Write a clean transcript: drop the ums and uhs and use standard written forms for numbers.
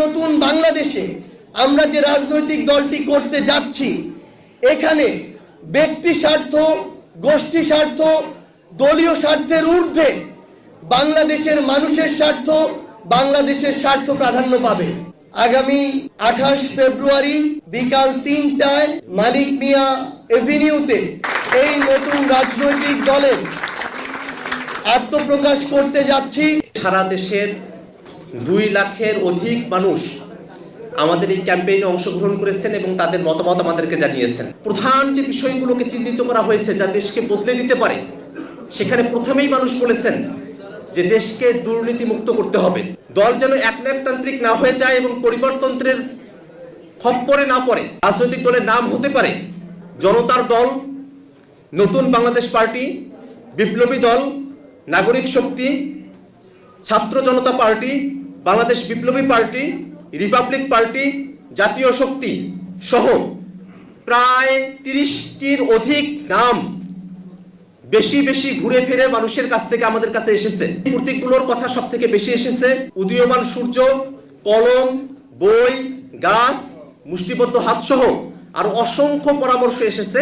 নতুন বাংলাদেশে আমরা যে রাজনৈতিক দলটি করতে যাচ্ছি, এখানে ব্যক্তি স্বার্থ, গোষ্ঠী স্বার্থ, দলীয় স্বার্থের ঊর্ধ্বে বাংলাদেশের মানুষের স্বার্থ, বাংলাদেশের স্বার্থ প্রাধান্য পাবে। আগামী 28 ফেব্রুয়ারি বিকাল 3টায় মানিক মিয়া এভিনিউতে এই নতুন রাজনৈতিক দলের আত্মপ্রকাশ করতে যাচ্ছি। সারা দেশের 2 লাখের অধিক মানুষ আমাদের এই ক্যাম্পেইনে অংশগ্রহণ করেছেন এবং তাদের মতামত আমাদেরকে জানিয়েছেন। প্রধান যে বিষয়গুলোকে চিহ্নিত করা হয়েছে যা দেশকে বদলে দিতে পারে, সেখানে প্রথমেই মানুষ বলেছেন যে দেশকে দুর্নীতি মুক্ত করতে হবে। দল যেন একনায়কতান্ত্রিক না হয়ে যায় এবং পরিবারতন্ত্রের খপ্পরে না পড়ে। রাজনৈতিক দলের নাম হতে পারে জনতার দল, নতুন বাংলাদেশ পার্টি, বিপ্লবী দল, নাগরিক শক্তি, ছাত্র জনতা পার্টি, বাংলাদেশ বিপ্লবী পার্টি, রিপাবলিক পার্টি, জাতীয় শক্তি সহ প্রায় 30টির অধিক নাম বেশি বেশি ঘুরে ফিরে মানুষের কাছ থেকে আমাদের কাছে এসেছে। প্রতীকগুলোর কথা সব থেকে বেশি এসেছে। উদীয়মান সূর্য, কলম, বই, গাছ, মুষ্টিবদ্ধ হাত সহ আরো অসংখ্য পরামর্শ এসেছে।